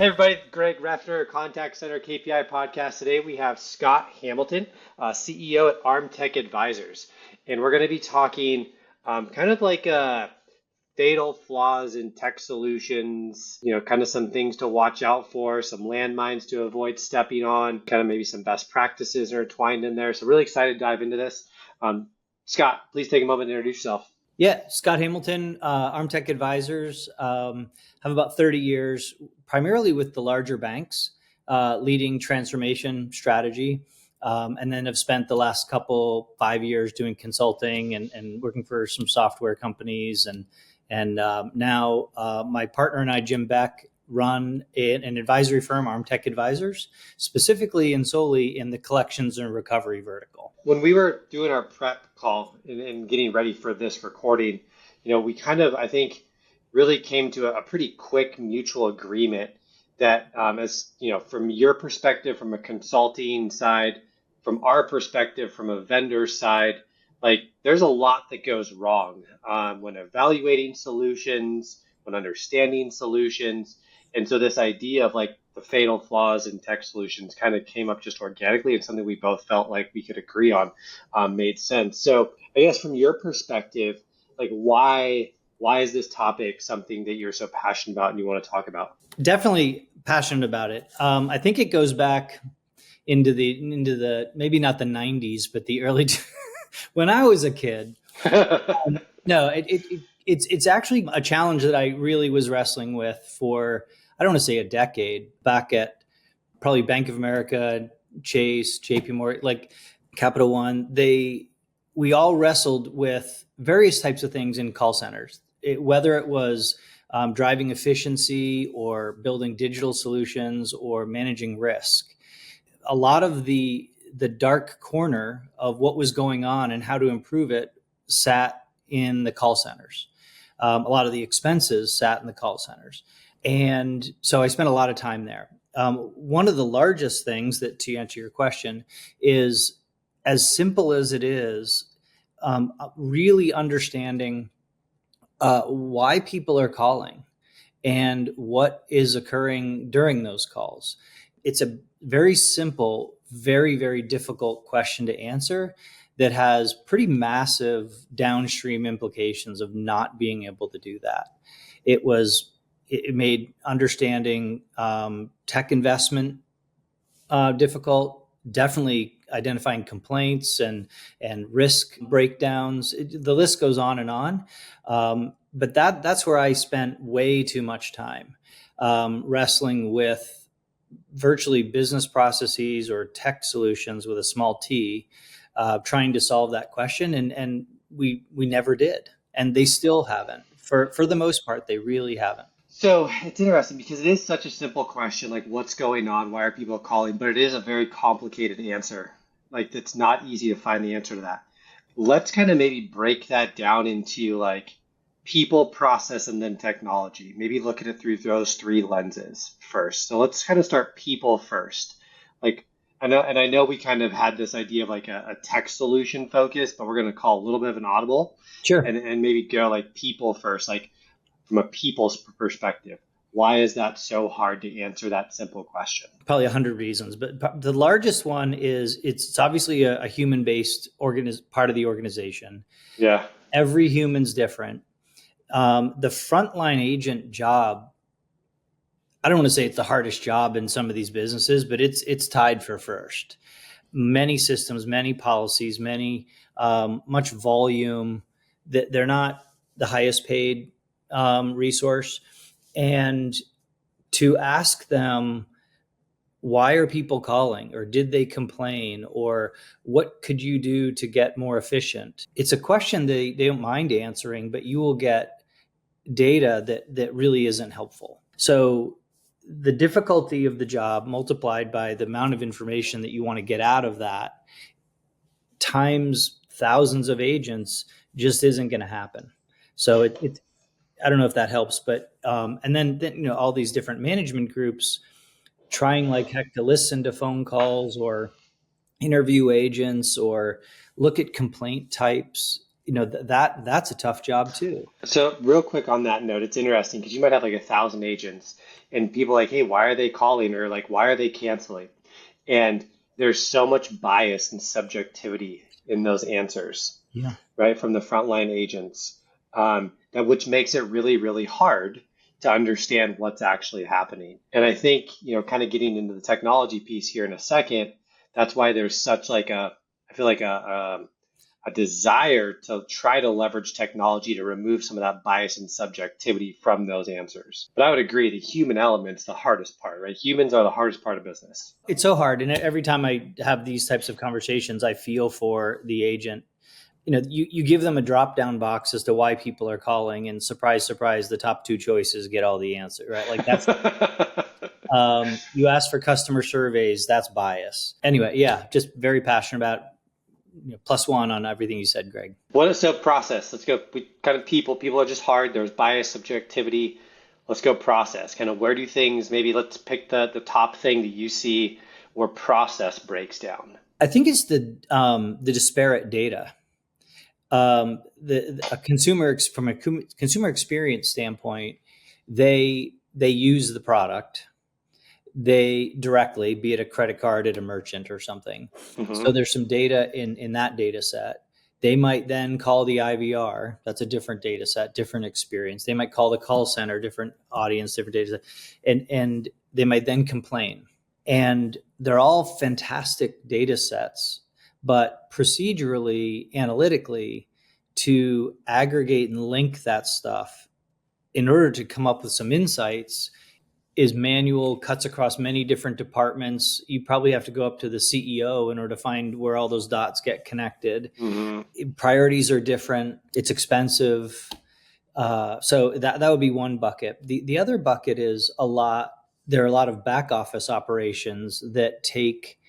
everybody, Greg Reffner, Contact Center KPI podcast. Today we have Scott Hamilton, CEO at ARMTech Advisors. And we're going to be talking kind of like fatal flaws in tech solutions, kind of some things to watch out for, some landmines to avoid stepping on, kind of maybe some best practices intertwined in there. So really excited to dive into this. Scott, please take a moment to introduce yourself. Yeah, Scott Hamilton, ARMTech Advisors, have about 30 years, primarily with the larger banks, leading transformation strategy, and then have spent the last 5 years doing consulting and working for some software companies. And now my partner and I, Jim Beck, run an advisory firm, ARMTech Advisors, specifically and solely in the collections and recovery vertical. When we were doing our prep call and getting ready for this recording, we kind of, I think, really came to a pretty quick mutual agreement that as, from your perspective, from a consulting side, from our perspective, from a vendor side, like there's a lot that goes wrong when evaluating solutions, when understanding solutions. And so this idea of like the fatal flaws in tech solutions kind of came up just organically, and something we both felt like we could agree on made sense. So I guess from your perspective, like why is this topic something that you're so passionate about and you want to talk about? Definitely passionate about it. I think it goes back into the maybe not the 90s, but the early when I was a kid. No, it's actually a challenge that I really was wrestling with for, I don't want to say a decade, back at probably Bank of America, Chase, JP Morgan, like Capital One. We all wrestled with various types of things in call centers, whether it was driving efficiency or building digital solutions or managing risk. A lot of the dark corner of what was going on and how to improve it sat in the call centers. A lot of the expenses sat in the call centers. And so I spent a lot of time there. One of the largest things that, to answer your question, is as simple as it is, really understanding why people are calling and what is occurring during those calls. It's a very simple, very, very difficult question to answer that has pretty massive downstream implications of not being able to do that. It made understanding tech investment difficult, definitely identifying complaints and risk breakdowns. The list goes on and on. But that's where I spent way too much time wrestling with virtually business processes or tech solutions with a small t, trying to solve that question. And we never did. And they still haven't. For the most part, they really haven't. So it's interesting because it is such a simple question, like what's going on? Why are people calling? But it is a very complicated answer. Like it's not easy to find the answer to that. Let's kind of maybe break that down into like people, process, and then technology. Maybe look at it through those three lenses first. So let's kind of start people first. Like I know we kind of had this idea of like a tech solution focus, but we're going to call a little bit of an audible. Sure. And maybe go like people first, like from a people's perspective. Why is that so hard to answer that simple question? Probably 100 reasons, but the largest one is it's obviously a human-based part of the organization. Yeah. Every human's different. The frontline agent job, I don't want to say it's the hardest job in some of these businesses, but it's tied for first. Many systems, many policies, much volume. That they're not the highest paid resource. And to ask them, why are people calling, or did they complain, or what could you do to get more efficient? It's a question they don't mind answering, but you will get data that really isn't helpful. So the difficulty of the job multiplied by the amount of information that you want to get out of that times thousands of agents just isn't going to happen. So it I don't know if that helps, but and then all these different management groups trying like heck to listen to phone calls or interview agents or look at complaint types. that's a tough job too. So real quick on that note, it's interesting because you might have like 1,000 agents and people like, hey, why are they calling or like why are they canceling? And there's so much bias and subjectivity in those answers, Yeah. right, from the frontline agents, that which makes it really, really hard to understand what's actually happening. And I think, kind of getting into the technology piece here in a second, that's why there's such like I feel like a desire to try to leverage technology to remove some of that bias and subjectivity from those answers. But I would agree the human element's the hardest part, right? Humans are the hardest part of business. It's so hard. And every time I have these types of conversations, I feel for the agent. You give them a drop down box as to why people are calling, and surprise, surprise, the top two choices get all the answer, right? Like that's, you ask for customer surveys, that's bias. Anyway, yeah, just very passionate about +1 on everything you said, Greg. What is the process? Let's go. We kind of people are just hard. There's bias, subjectivity. Let's go process. Kind of where do things, maybe let's pick the top thing that you see where process breaks down. I think it's the disparate data. A consumer, from a consumer experience standpoint, they use the product, they directly, be it a credit card at a merchant or something. So there's some data in that data set. They might then call the IVR. That's a different data set, different experience. They might call the call center, different audience, different data set, and they might then complain. And they're all fantastic data sets, but procedurally, analytically, to aggregate and link that stuff in order to come up with some insights is manual, cuts across many different departments. You probably have to go up to the CEO in order to find where all those dots get connected. Priorities are different. It's expensive. So that would be one bucket. The other bucket is there are a lot of back office operations that take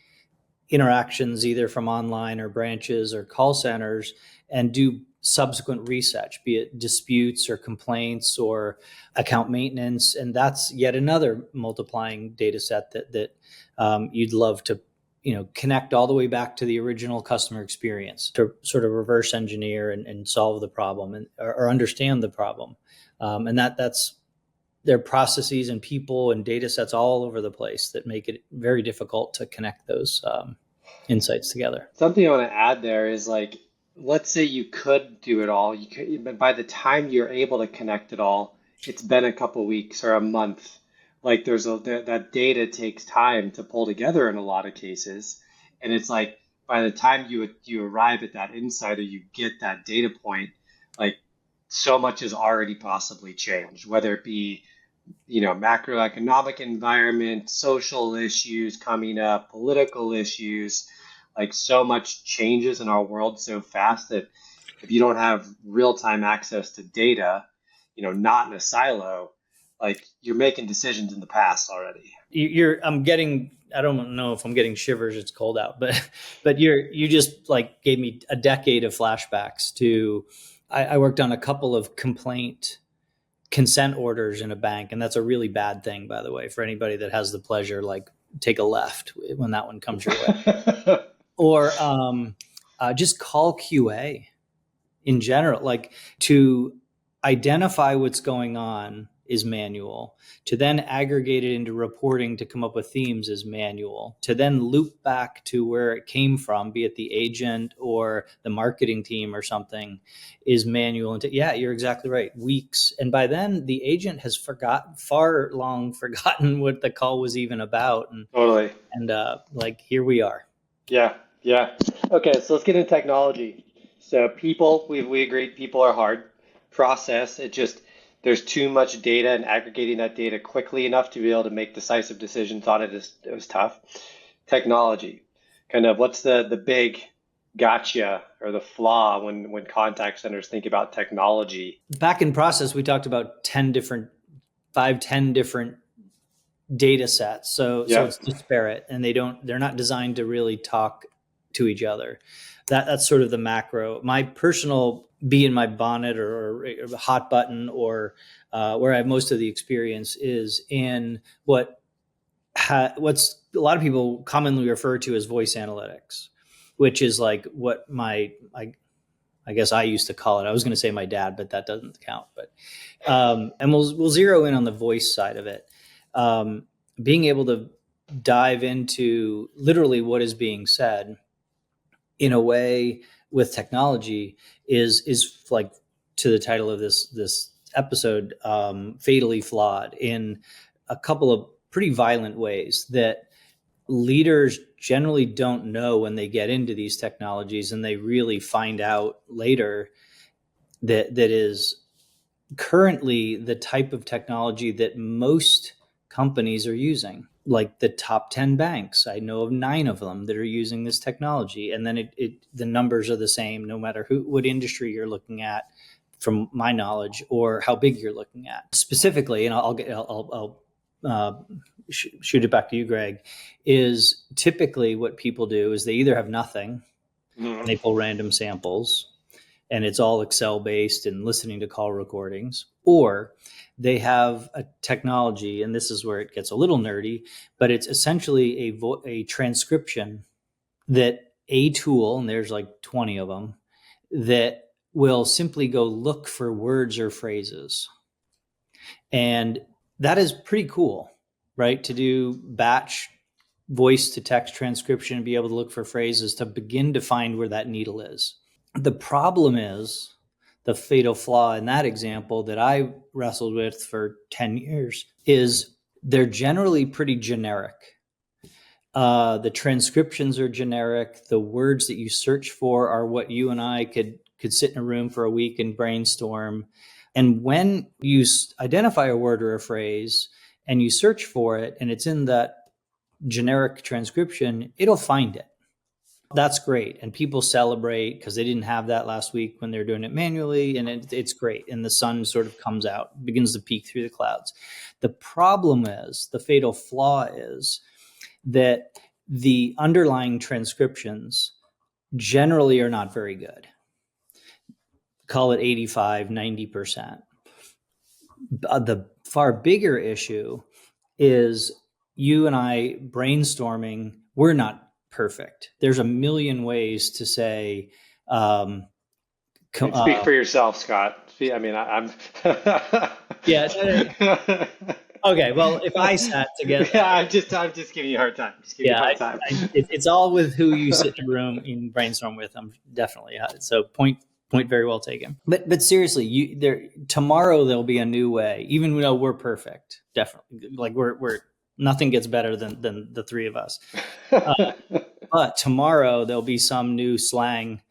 interactions either from online or branches or call centers and do subsequent research, be it disputes or complaints or account maintenance. And that's yet another multiplying data set that you'd love to connect all the way back to the original customer experience to sort of reverse engineer and solve the problem or understand the problem. And that's there are processes and people and data sets all over the place that make it very difficult to connect those insights together. Something I want to add there is like, let's say you could do it all, but by the time you're able to connect it all, it's been a couple weeks or a month. Like that data takes time to pull together in a lot of cases, and it's like by the time you arrive at that insight or you get that data point, like so much has already possibly changed, whether it be macroeconomic environment, social issues coming up, political issues. Like so much changes in our world so fast that if you don't have real-time access to data, not in a silo, like you're making decisions in the past already. I don't know if I'm getting shivers. It's cold out, but you just like gave me a decade of flashbacks to, I worked on a couple of consent orders in a bank. And that's a really bad thing, by the way, for anybody that has the pleasure, like take a left when that one comes your way. Or just call QA in general. Like to identify what's going on is manual. To then aggregate it into reporting to come up with themes is manual. To then loop back to where it came from, be it the agent or the marketing team or something, is manual. And yeah, you're exactly right. Weeks. And by then the agent has forgotten what the call was even about. And, Totally. And like, here we are. Yeah. Okay, so let's get into technology. So people, we agreed people are hard. Process, there's too much data, and aggregating that data quickly enough to be able to make decisive decisions on it is tough. Technology, kind of what's the big gotcha or the flaw when contact centers think about technology? Back in process, we talked about 10 different data sets. So it's disparate, and they're not designed to really talk to each other. That's sort of the macro. My personal bee in my bonnet or hot button or where I have most of the experience is in what's a lot of people commonly refer to as voice analytics, which is like what I I guess I used to call it. I was going to say my dad, but that doesn't count. But and we'll zero in on the voice side of it. Being able to dive into literally what is being said in a way with technology is like, to the title of this episode, fatally flawed in a couple of pretty violent ways that leaders generally don't know when they get into these technologies, and they really find out later that is currently the type of technology that most companies are using. Like the top 10 banks, I know of 9 of them that are using this technology. And then the numbers are the same no matter what industry you're looking at, from my knowledge, or how big you're looking at specifically. And I'll shoot it back to you, Greg. Is typically what people do is they either have nothing, and they pull random samples, and it's all Excel based and listening to call recordings, or they have a technology, and this is where it gets a little nerdy, but it's essentially a transcription that a tool, and there's like 20 of them, that will simply go look for words or phrases. And that is pretty cool, right? To do batch voice to text transcription and be able to look for phrases to begin to find where that needle is. The problem is, the fatal flaw in that example that I wrestled with for 10 years is they're generally pretty generic. The transcriptions are generic. The words that you search for are what you and I could sit in a room for a week and brainstorm. And when you identify a word or a phrase and you search for it and it's in that generic transcription, it'll find it. That's great. And people celebrate because they didn't have that last week when they're doing it manually. And it's great. And the sun sort of comes out, begins to peek through the clouds. The problem is, the fatal flaw is that the underlying transcriptions generally are not very good. Call it 85, 90%. The far bigger issue is you and I brainstorming, we're not perfect. There's a million ways to say. Speak for yourself, Scott. I mean, I'm. Yeah. Okay. Well, if I sat together, yeah, I'm just giving you a hard time. It's all with who you sit in a room and brainstorm with. I'm definitely so point very well taken. But seriously, tomorrow there'll be a new way. Even though we're perfect, definitely, like we're nothing gets better than the three of us. But tomorrow there'll be some new slang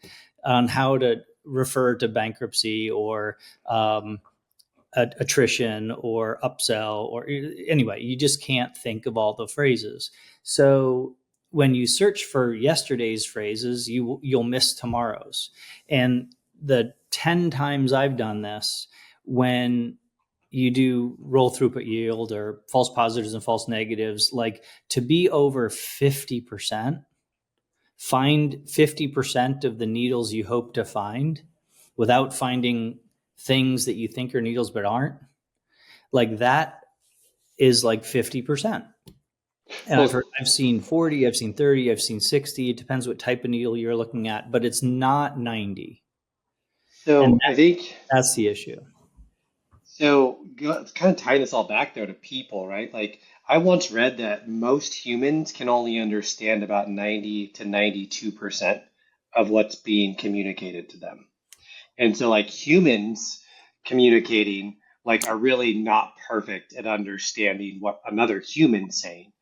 on how to refer to bankruptcy or attrition or upsell, or anyway, you just can't think of all the phrases. So when you search for yesterday's phrases, you'll miss tomorrow's. And the 10 times I've done this, when you do roll throughput yield or false positives and false negatives, like to be over 50%, find 50% of the needles you hope to find without finding things that you think are needles but aren't. Like that is like 50%. And I've seen 40, I've seen 30, I've seen 60. It depends what type of needle you're looking at, but it's not 90. So I think that's the issue. So kind of tying this all back though to people, right? Like I once read that most humans can only understand about 90 to 92% of what's being communicated to them. And so like humans communicating like are really not perfect at understanding what another human's saying.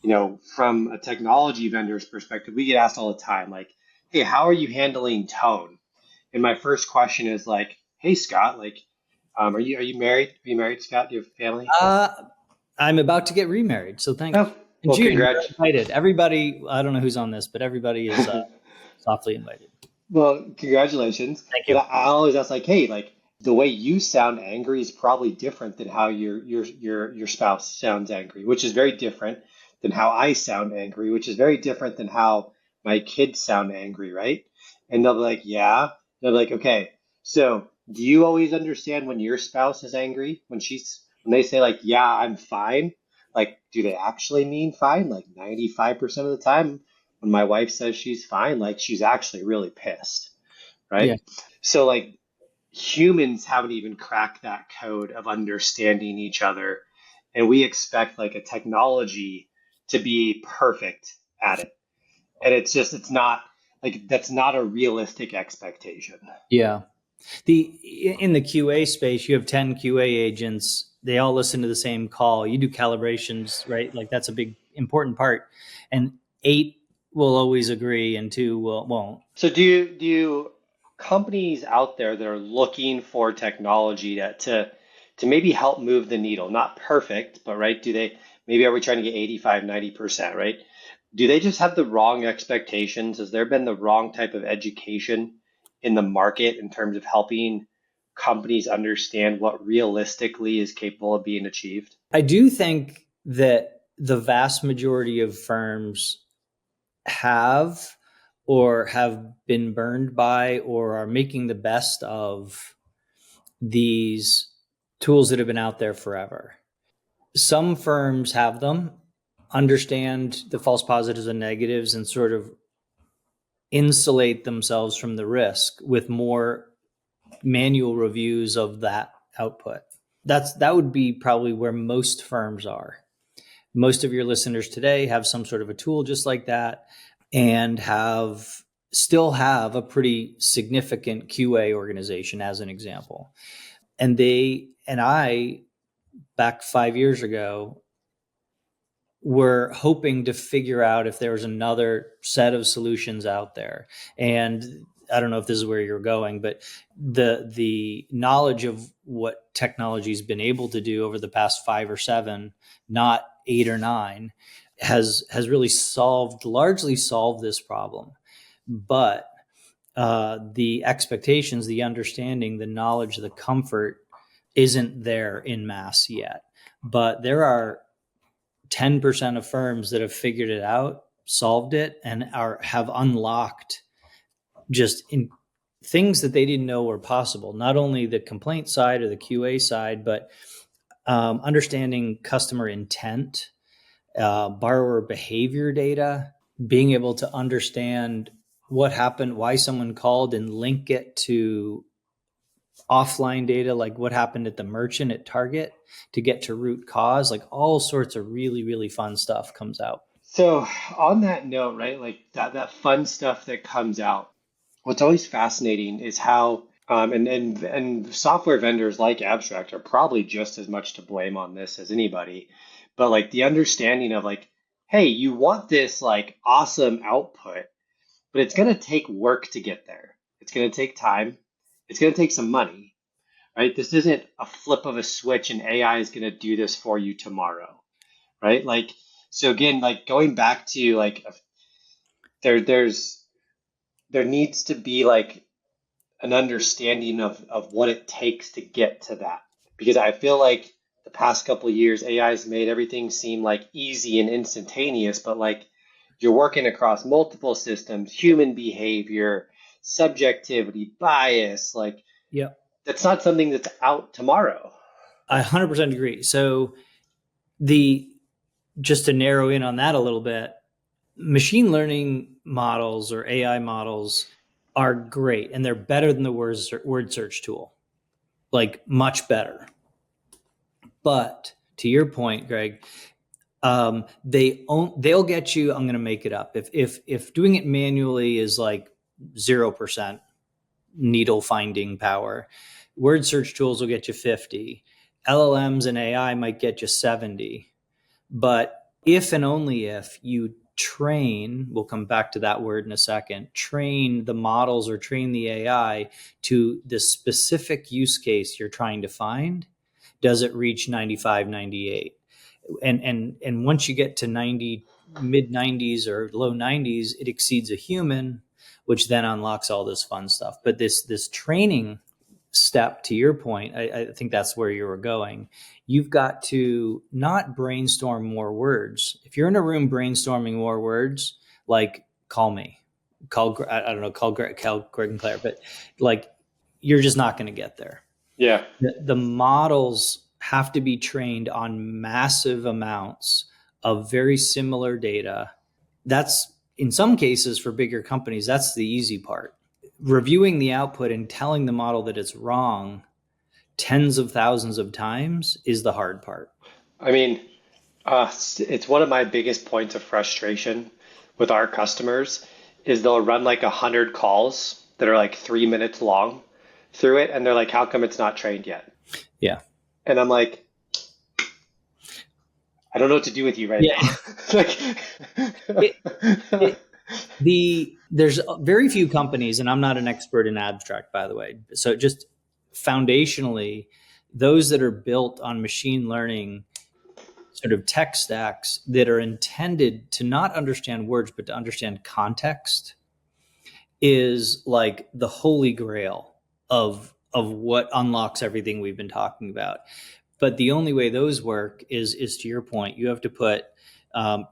You know, from a technology vendor's perspective, we get asked all the time, like, hey, how are you handling tone? And my first question is like, hey, Scott, like, are you married? Are you married, Scott? Do you have a family? I'm about to get remarried, so thanks. Oh, well, congrats. Invited. Everybody, I don't know who's on this, but everybody is softly invited. Well, congratulations. Thank you. But I always ask, like, hey, like the way you sound angry is probably different than how your spouse sounds angry, which is very different than how I sound angry, which is very different than how my kids sound angry, right? And they'll be like, yeah. They'll be like, okay, so do you always understand when your spouse is angry? When they say like, yeah, I'm fine, like, do they actually mean fine? Like 95% of the time when my wife says she's fine, like she's actually really pissed, right? Yeah. So like humans haven't even cracked that code of understanding each other, and we expect like a technology to be perfect at it. And it's not like that's not a realistic expectation. Yeah. The in the QA space, you have 10 QA agents. They all listen to the same call. You do calibrations, right? Like that's a big important part. And 8 will always agree and 2 won't. So do you companies out there that are looking for technology to maybe help move the needle, not perfect, but right, do they maybe are we trying to get 85, 90%, right? Do they just have the wrong expectations? Has there been the wrong type of education in the market in terms of helping companies understand what realistically is capable of being achieved? I do think that the vast majority of firms have or have been burned by or are making the best of these tools that have been out there forever. Some firms have them, understand the false positives and negatives, and sort of insulate themselves from the risk with more manual reviews of that output. That would be probably where most firms are. Most of your listeners today have some sort of a tool just like that and still have a pretty significant QA organization as an example. And I back 5 years ago were hoping to figure out if there was another set of solutions out there. And I don't know if this is where you're going, but the knowledge of what technology's been able to do over the past 5 or 7, not 8 or 9, has really largely solved this problem. But the expectations, the understanding, the knowledge, the comfort isn't there in mass yet. But there are 10% of firms that have figured it out, solved it, and have unlocked just in things that they didn't know were possible. Not only the complaint side or the QA side, but understanding customer intent, borrower behavior data, being able to understand what happened, why someone called, and link it to offline data, like what happened at the merchant at Target to get to root cause. Like all sorts of really, really fun stuff comes out. So on that note, right, like that fun stuff that comes out, what's always fascinating is how and software vendors like Abstract are probably just as much to blame on this as anybody, but like the understanding of like, hey, you want this like awesome output, but it's going to take work to get there. It's going to take time. It's going to take some money, right? This isn't a flip of a switch and AI is going to do this for you tomorrow, right? Like, so again, like going back to like there's there needs to be like an understanding of what it takes to get to that. Because I feel like the past couple of years, AI has made everything seem like easy and instantaneous, but like you're working across multiple systems, human behavior, subjectivity, bias, like Yeah, that's not something that's out tomorrow. I 100% agree. So the just to narrow in on that a little bit, machine learning models or AI models are great and they're better than the word search tool, like much better. But to your point, Greg, they'll get you. I'm going to make it up. If doing it manually is like 0% needle finding power, word search tools will get you 50. LLMs and AI might get you 70. But if and only if you train, we'll come back to that word in a second, train the models or train the AI to the specific use case you're trying to find, does it reach 95, 98? And once you get to 90, mid 90s or low 90s, it exceeds a human, which then unlocks all this fun stuff. But this training step, to your point, I think that's where you were going. You've got to not brainstorm more words. If you're in a room brainstorming more words, like call me, I don't know, call Greg and Claire, but like you're just not going to get there. Yeah. The models have to be trained on massive amounts of very similar data. That's in some cases for bigger companies, that's the easy part. reviewing the output and telling the model that it's wrong tens of thousands of times is the hard part. I mean, it's one of my biggest points of frustration with our customers is they'll run like 100 calls that are like 3 minutes long through it, and they're like, "How come it's not trained yet?" Yeah. And I'm like, I don't know what to do with you right Yeah. now. There's very few companies, and I'm not an expert in abstract, by the way. So just foundationally, those that are built on machine learning sort of tech stacks that are intended to not understand words, but to understand context is like the holy grail of what unlocks everything we've been talking about. But the only way those work is to your point, you have to put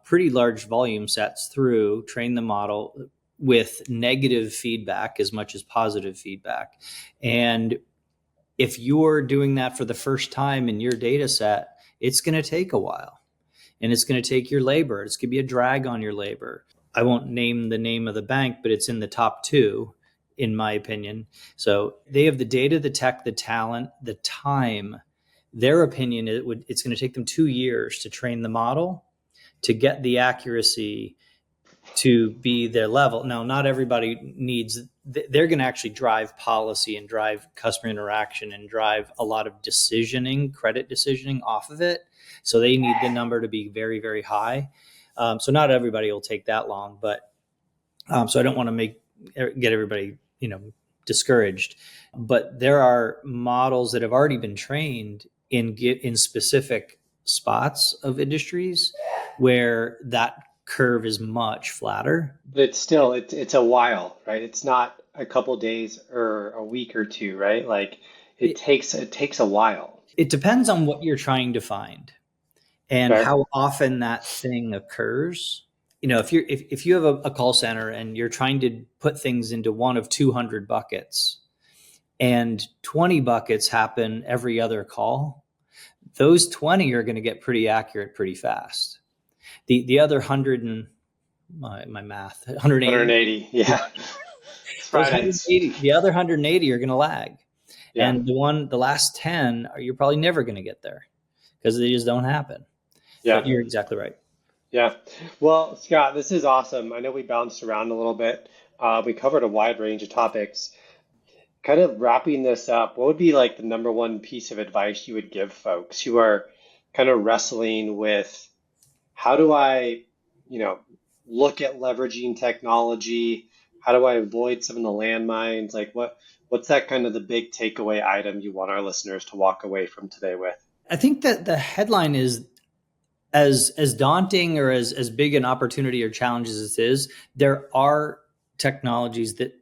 pretty large volume sets through, train the model with negative feedback as much as positive feedback. And if you're doing that for the first time in your data set, it's going to take a while, and it's going to take your labor. It's going to be a drag on your labor. I won't name the name of the bank, but it's in the top 2, in my opinion. So they have the data, the tech, the talent, the time. Their opinion, it's going to take them 2 years to train the model to get the accuracy to be their level. Now, not everybody needs, they're going to actually drive policy and drive customer interaction and drive a lot of decisioning, credit decisioning off of it. So they need the number to be very, very high. So not everybody will take that long, but so I don't want to get everybody, discouraged. But there are models that have already been trained in specific spots of industries where that curve is much flatter. But it's still it's a while, right? It's not a couple days or a week or two, right? Like it takes a while. It depends on what you're trying to find and Fair. how often that thing occurs. If you have a call center and you're trying to put things into one of 200 buckets and 20 buckets happen every other call, those 20 are going to get pretty accurate pretty fast. The other 100 and my math 180, yeah. The other 180 are going to lag. Yeah. And the last 10 you're probably never going to get there because they just don't happen. Yeah. But you're exactly right. Yeah. Well, Scott, this is awesome. I know we bounced around a little bit. We covered a wide range of topics. Kind of wrapping this up, what would be like the number one piece of advice you would give folks who are kind of wrestling with how do I, look at leveraging technology? How do I avoid some of the landmines? Like what's that kind of the big takeaway item you want our listeners to walk away from today with? I think that the headline is as daunting or as big an opportunity or challenge as it is, there are technologies that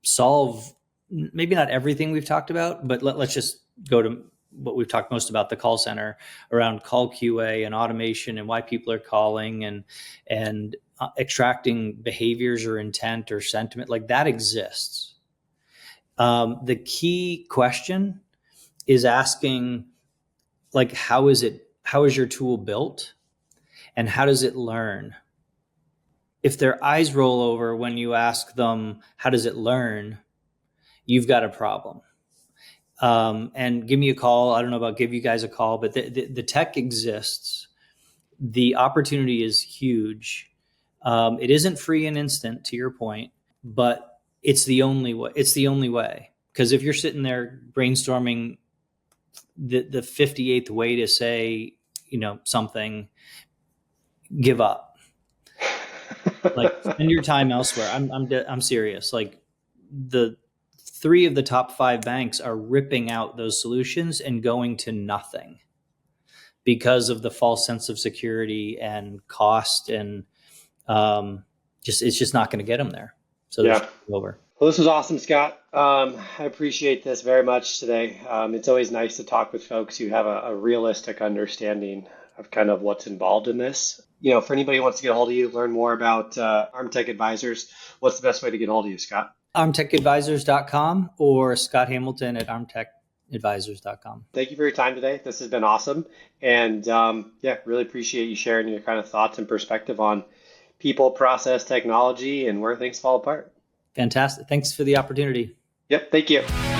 solve maybe not everything we've talked about, but let's just go to what we've talked most about, the call center, around call QA and automation and why people are calling and extracting behaviors or intent or sentiment. Like that exists. The key question is asking, like, how is your tool built and how does it learn? If their eyes roll over when you ask them, how does it learn? You've got a problem. And give me a call. I don't know about give you guys a call, but the tech exists. The opportunity is huge. It isn't free and instant, to your point, but it's the only way. It's the only way. Because if you're sitting there brainstorming the 58th way to say, something, give up. Like spend your time elsewhere. I'm serious. Like the 3 of the top 5 banks are ripping out those solutions and going to nothing because of the false sense of security and cost, and it's just not going to get them there. So yeah, over. Well, this was awesome, Scott. I appreciate this very much today. It's always nice to talk with folks who have a realistic understanding of kind of what's involved in this. For anybody who wants to get a hold of you, learn more about ARMTech Advisors, what's the best way to get a hold of you, Scott? ARMTechAdvisors.com or Scott Hamilton at ARMTechAdvisors.com. Thank you for your time today. This has been awesome. And really appreciate you sharing your kind of thoughts and perspective on people, process, technology, and where things fall apart. Fantastic. Thanks for the opportunity. Yep. Thank you.